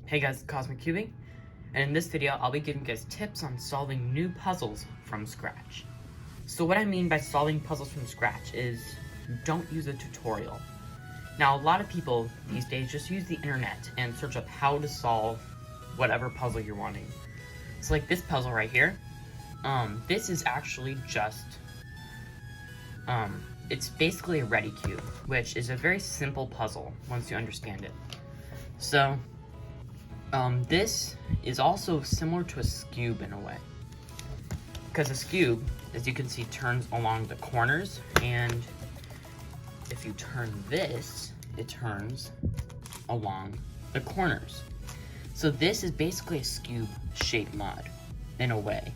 Hey guys, Cosmic Cubing, and in this video I'll be giving you guys tips on solving new puzzles from scratch. So what I mean by solving puzzles from scratch is don't use a tutorial. Now a lot of people these days just use the internet and search up how to solve whatever puzzle you're wanting. So like this puzzle right here, this is actually just, it's basically a ready cube, which is a very simple puzzle once you understand it. So this is also similar to a skewb in a way, because a skewb, as you can see, turns along the corners, and if you turn this, it turns along the corners. So this is basically a skewb shaped mod in a way.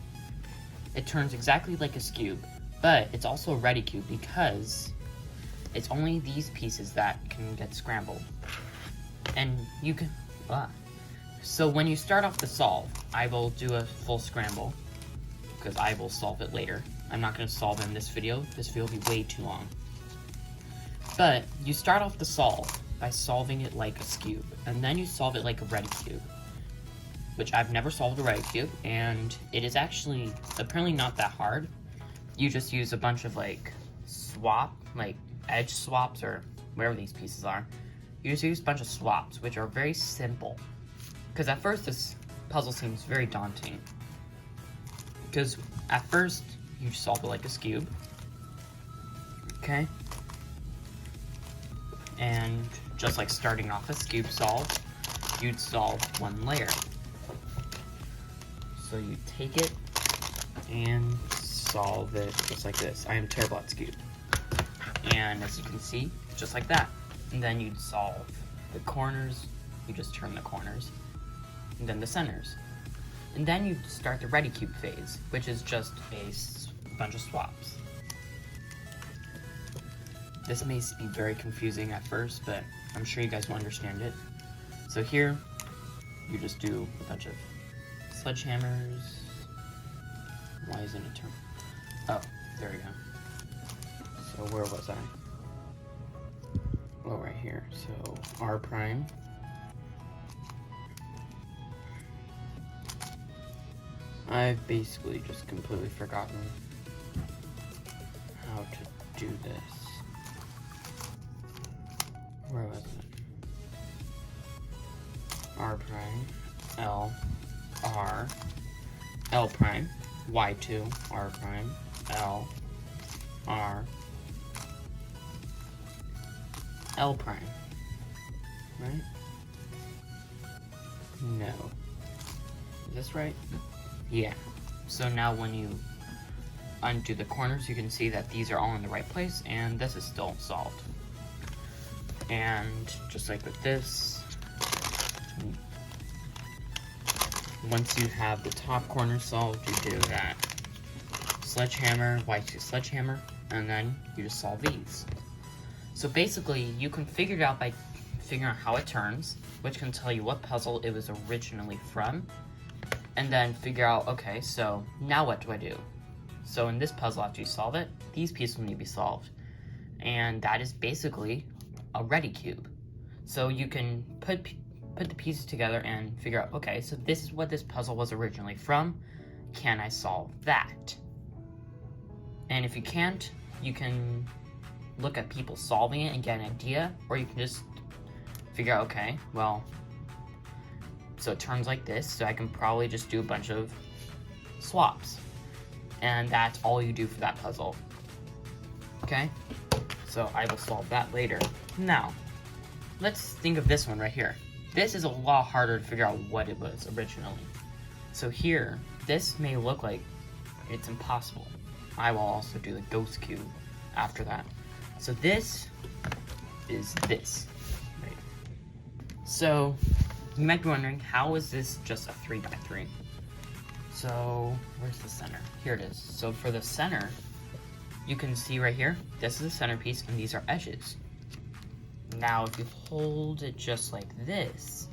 It turns exactly like a skewb, but it's also a ready cube because it's only these pieces that can get scrambled, and you can So when you start off the solve, I will do a full scramble, because I will solve it later. I'm not going to solve it in this video. This video will be way too long. But you start off the solve by solving it like a skewb, and then you solve it like a ready cube, which I've never solved a ready cube, and it is actually apparently not that hard. You just use a bunch of like edge swaps, or wherever these pieces are. You just use a bunch of swaps, which are very simple. Because at first this puzzle seems very daunting. Because at first you solve it like a skewb. Okay? And just like starting off a skewb solve, you'd solve one layer. So you take it and solve it just like this. I am terrible at skewb. And as you can see, just like that. And then you'd solve the corners, you just turn the corners. And then the centers. And then you start the ready cube phase, which is just a bunch of swaps. This may be very confusing at first, but I'm sure you guys will understand it. So here, you just do a bunch of sledgehammers. Why isn't it turned? Oh, there we go. So where was I? Oh, right here. So R prime. I've basically just completely forgotten how to do this. Where was it? R prime, L, R, L prime, Y2, R prime, L, R, L prime, right? No. Is this right? Yeah. So now when you undo the corners, you can see that these are all in the right place, and this is still solved. And just like with this, once you have the top corner solved, you do that sledgehammer, Y2 sledgehammer, and then you just solve these. So basically, you can figure it out by figuring out how it turns, which can tell you what puzzle it was originally from, and then figure out, okay, so now what do I do? So in this puzzle, after you solve it, these pieces need to be solved. And that is basically a ready cube. So you can put the pieces together and figure out, okay, so this is what this puzzle was originally from. Can I solve that? And if you can't, you can look at people solving it and get an idea, or you can just figure out, okay, well, so it turns like this, so I can probably just do a bunch of swaps. And that's all you do for that puzzle. Okay? So I will solve that later. Now, let's think of this one right here. This is a lot harder to figure out what it was originally. So here, this may look like it's impossible. I will also do the ghost cube after that. So this is this. Right? So you might be wondering, how is this just a 3x3? So where's the center? Here it is. So for the center, you can see right here, this is a centerpiece and these are edges. Now if you hold it just like this,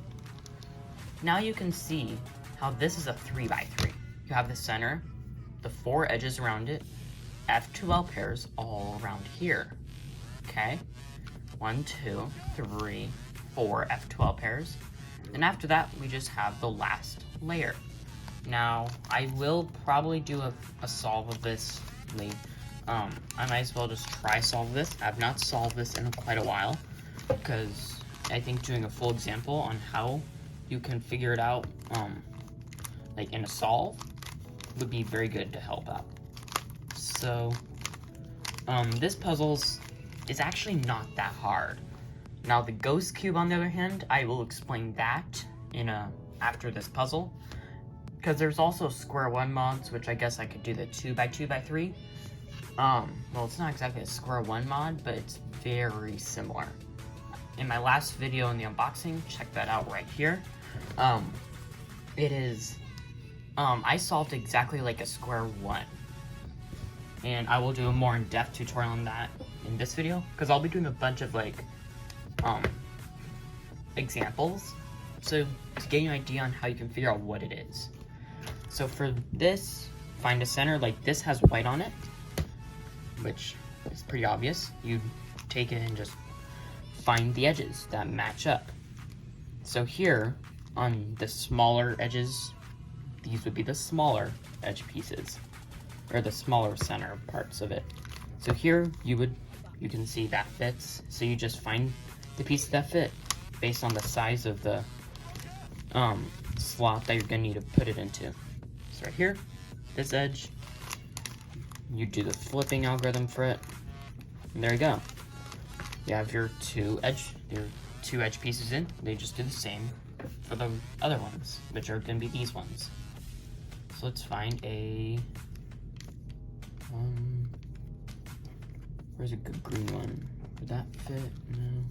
now you can see how this is a 3x3. You have the center, the 4 edges around it, F2L pairs all around here. Okay? 1, 2, 3, 4 F2L pairs. And after that, we just have the last layer. Now, I will probably do a solve of this. I might as well just try solve this. I've not solved this in quite a while, because I think doing a full example on how you can figure it out, like in a solve, would be very good to help out. So, this puzzle is actually not that hard. Now, the ghost cube, on the other hand, I will explain that after this puzzle, because there's also square one mods, which I guess I could do the 2x2x3. Well, it's not exactly a square one mod, but it's very similar. In my last video in the unboxing, check that out right here. It is, I solved exactly like a square one. And I will do a more in-depth tutorial on that in this video, because I'll be doing a bunch of like, examples. So, to get you an idea on how you can figure out what it is. So for this, find a center, like this has white on it, which is pretty obvious. You take it and just find the edges that match up. So here, on the smaller edges, these would be the smaller edge pieces, or the smaller center parts of it. So here, you can see that fits, so you just find the pieces that fit, based on the size of the slot that you're gonna need to put it into. So right here, this edge, you do the flipping algorithm for it, and there you go. You have your two edge pieces in. They just do the same for the other ones, which are gonna be these ones. So let's find a where's a good green one? Would that fit? No.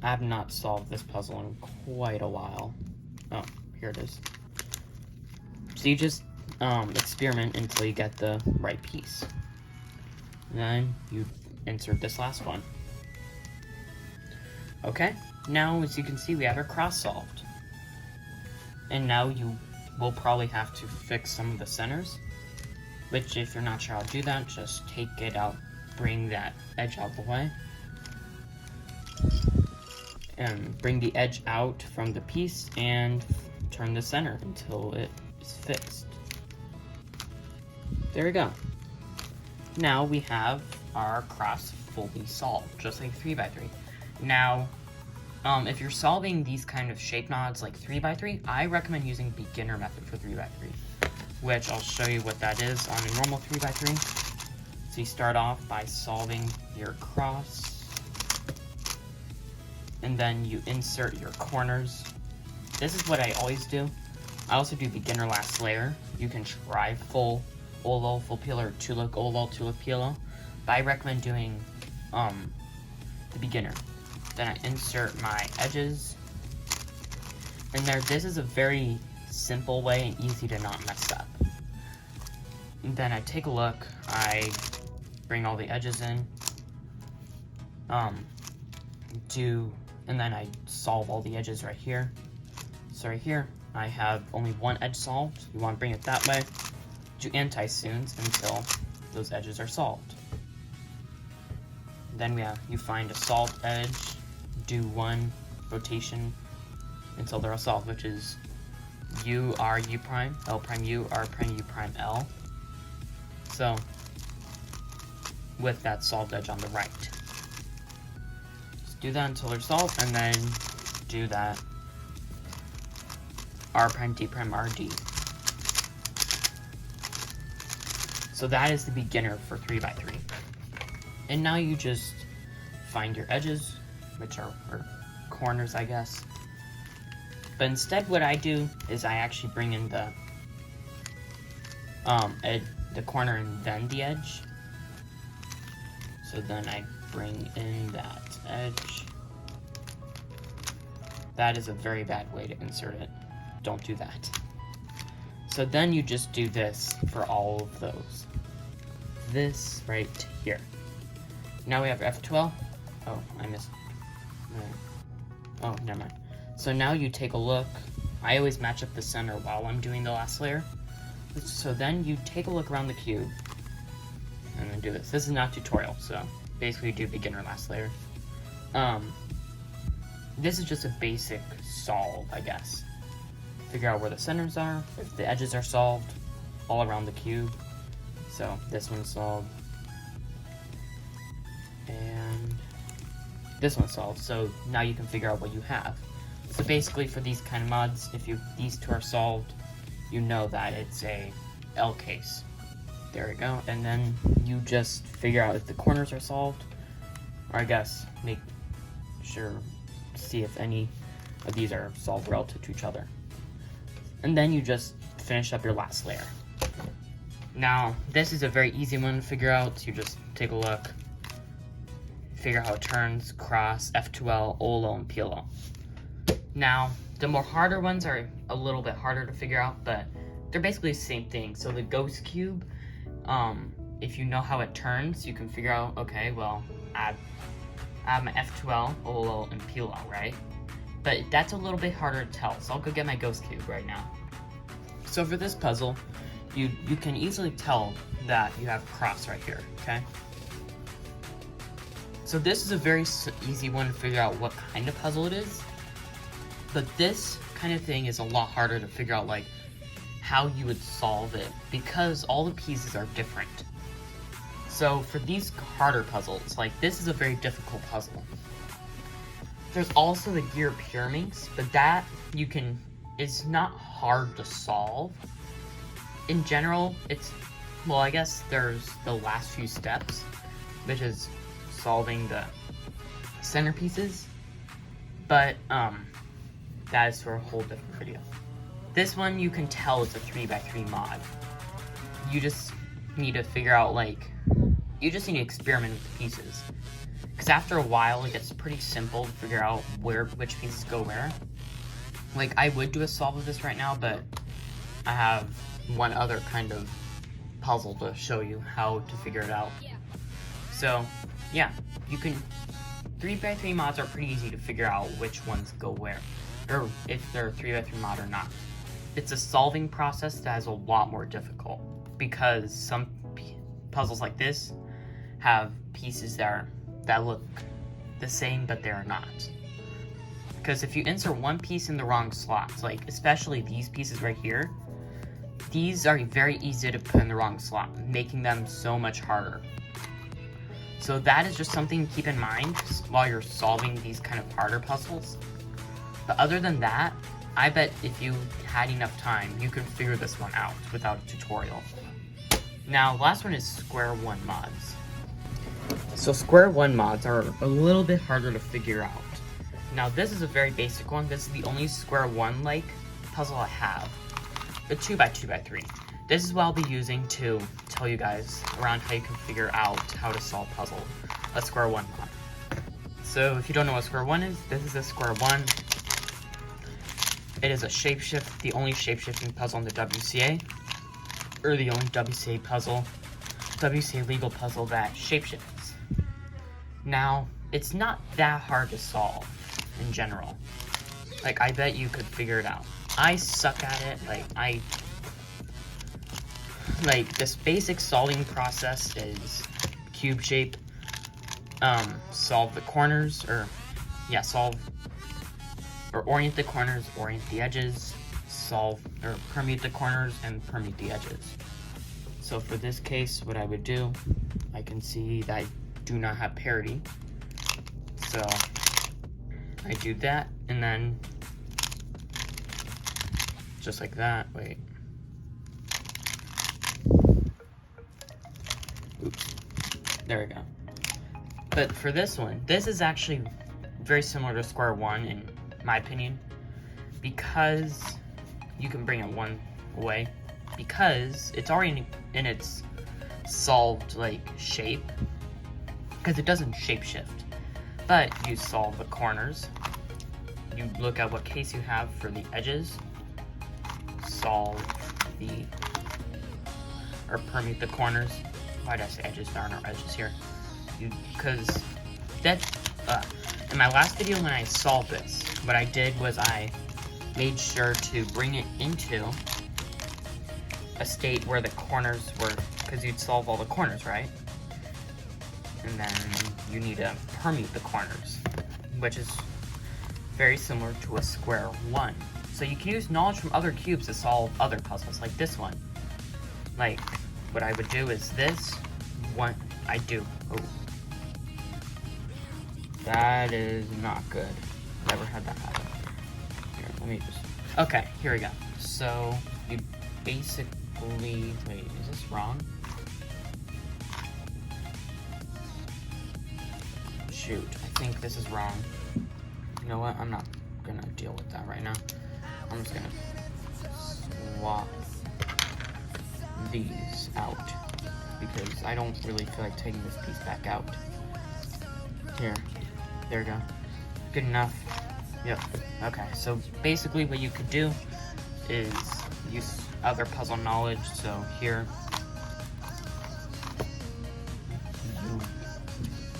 I have not solved this puzzle in quite a while. Oh, here it is. So you just experiment until you get the right piece. And then you insert this last one. Okay, now as you can see, we have our cross solved. And now you will probably have to fix some of the centers, which if you're not sure how to do that, just take it out, bring that edge out of the way, and bring the edge out from the piece and turn the center until it is fixed. There we go. Now we have our cross fully solved, just like 3x3. Now, if you're solving these kind of shape nods like 3x3, I recommend using beginner method for 3x3, which I'll show you what that is on a normal 3x3. So you start off by solving your cross, and then you insert your corners. This is what I always do. I also do beginner last layer. You can try full OLO, full peel, or 2-look OLO, 2-look PLO, but I recommend doing the beginner. Then I insert my edges, and this is a very simple way and easy to not mess up. And then I take a look, I bring all the edges in, and then I solve all the edges right here. So right here, I have only one edge solved. You want to bring it that way. Do anti-soons until those edges are solved. Then you find a solved edge, do one rotation until they're all solved, which is U, R, U prime, L prime, U, R prime, U prime, L. So, with that solved edge on the right. Just do that until they're solved, and then do that R prime, D prime, R, D. So that is the beginner for 3x3. And now you just find your edges, which are or corners, I guess. But instead what I do is I actually bring in the corner and then the edge. So then I bring in that edge. That is a very bad way to insert it. Don't do that. So then you just do this for all of those. This right here. Now we have F12. Oh, I missed. Oh, never mind. So now you take a look. I always match up the center while I'm doing the last layer. So then you take a look around the cube and then do this. This is not tutorial, so basically do beginner last layer. this is just a basic solve, I guess. Figure out where the centers are, if the edges are solved, all around the cube. So this one's solved, and this one's solved. So now you can figure out what you have. So basically, for these kind of mods, if these two are solved, you know that it's a L case. There we go. And then you just figure out if the corners are solved, or I guess make sure see if any of these are solved relative to each other. And then you just finish up your last layer. Now, this is a very easy one to figure out. So you just take a look, figure out how it turns, cross, F2L, OLO, and PLO. Now, the more harder ones are a little bit harder to figure out, but they're basically the same thing. So the ghost cube, if you know how it turns, you can figure out, okay, well, I have my F2L, OLO, and PLO, right? But that's a little bit harder to tell, so I'll go get my ghost cube right now. So for this puzzle, you can easily tell that you have cross right here, okay? So this is a very easy one to figure out what kind of puzzle it is. But this kind of thing is a lot harder to figure out, like, how you would solve it, because all the pieces are different. So for these harder puzzles, like, this is a very difficult puzzle. There's also the gear pyramids, but that is not hard to solve. In general, well, I guess there's the last few steps, which is solving the centerpieces, but that is for a whole different video. This one, you can tell it's a 3x3 mod. You just need to figure out, like, you just need to experiment with the pieces. Because after a while, it gets pretty simple to figure out which pieces go where. Like, I would do a solve of this right now, but I have one other kind of puzzle to show you how to figure it out. So, yeah, 3x3 mods are pretty easy to figure out which ones go where, or if they're 3x3 mod or not. It's a solving process that is a lot more difficult, because some puzzles like this have pieces that look the same, but they're not. Because if you insert one piece in the wrong slots, like especially these pieces right here, these are very easy to put in the wrong slot, making them so much harder. So that is just something to keep in mind while you're solving these kind of harder puzzles. But other than that, I bet if you had enough time, you could figure this one out without a tutorial. Now, last one is square one mods. So square one mods are a little bit harder to figure out. Now, this is a very basic one. This is the only square one-like puzzle I have. The 2x2x3. This is what I'll be using to tell you guys around how you can figure out how to solve puzzle. A square one mod. So if you don't know what square one is, this is a square one. It is a shapeshift, the only shapeshifting puzzle in the WCA, or the only WCA legal puzzle that shapeshifts. Now, it's not that hard to solve in general. Like, I bet you could figure it out. I suck at it. This basic solving process is cube shape, solve the corners, orient the corners, orient the edges, permute the corners, and permute the edges. So for this case, what I would do, I can see that I do not have parity. So I do that, and then just like that, wait. Oops, there we go. But for this one, this is actually very similar to square one in my opinion, because you can bring it one way, because it's already in its solved shape, because it doesn't shapeshift. But you solve the corners, you look at what case you have for the edges, permute the corners. Why did I say edges? There are no edges here. Because in my last video when I solved this, what I did was I made sure to bring it into a state where the corners were, because you'd solve all the corners, right? And then you need to permute the corners, which is very similar to a square 1. So you can use knowledge from other cubes to solve other puzzles, like this one. Like, what I would do is this one, oh. That is not good. Never had that happen. Here, let me just, okay, here we go. So, you basically, wait, is this wrong? Shoot, I think this is wrong. You know what, I'm not gonna deal with that right now. I'm just gonna swap these out because I don't really feel like taking this piece back out. Here, there we go. Good enough. Yep. Okay, so basically what you could do is use other puzzle knowledge. So here,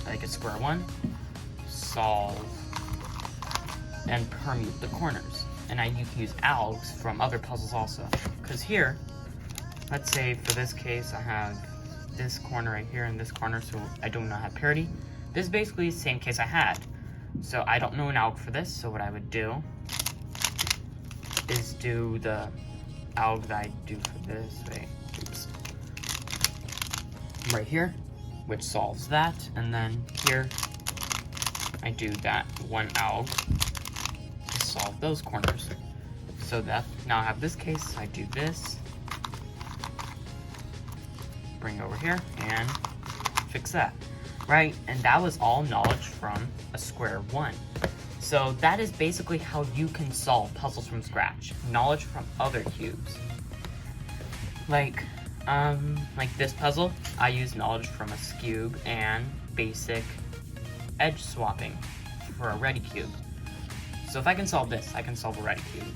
like a square 1, solve and permute the corners. And you can use algs from other puzzles also. Because here, let's say for this case, I have this corner right here and this corner, so I do not have parity. This is basically the same case I had. So I don't know an alg for this, so what I would do is do the alg that I do for this, right here, which solves that, and then here, I do that one alg to solve those corners. So that, now I have this case, I do this, bring over here, and fix that. Right, and that was all knowledge from a square 1. So that is basically how you can solve puzzles from scratch. Knowledge from other cubes. Like this puzzle, I use knowledge from a skewb and basic edge swapping for a ready cube. So if I can solve this, I can solve a ready cube.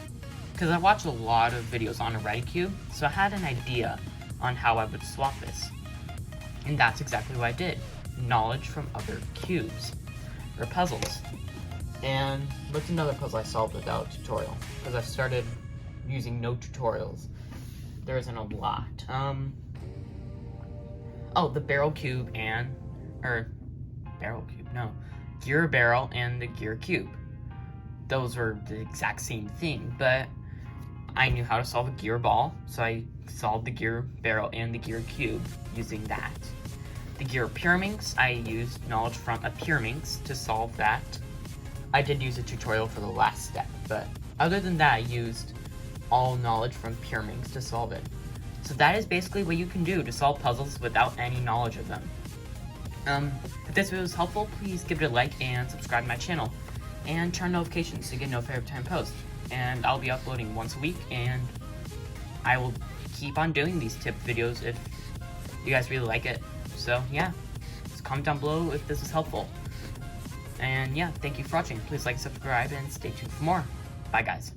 Because I watched a lot of videos on a ready cube, so I had an idea on how I would swap this. And that's exactly what I did. Knowledge from other cubes or puzzles. And what's another puzzle I solved without a tutorial? Because I started using no tutorials. There isn't a lot. Oh, the barrel cube and, gear barrel and the gear cube. Those were the exact same thing, but I knew how to solve a gear ball, so I solved the gear barrel and the gear cube using that. The gear pyraminx, I used knowledge from a pyraminx to solve that. I did use a tutorial for the last step, but other than that, I used all knowledge from pyraminx to solve it. So that is basically what you can do to solve puzzles without any knowledge of them. If this video was helpful, please give it a like and subscribe to my channel. And turn notifications so you get notified every time I post. And I'll be uploading once a week, and I will keep on doing these tip videos if you guys really like it. So yeah, just comment down below if this is helpful. And yeah, thank you for watching. Please like, subscribe, and stay tuned for more. Bye guys.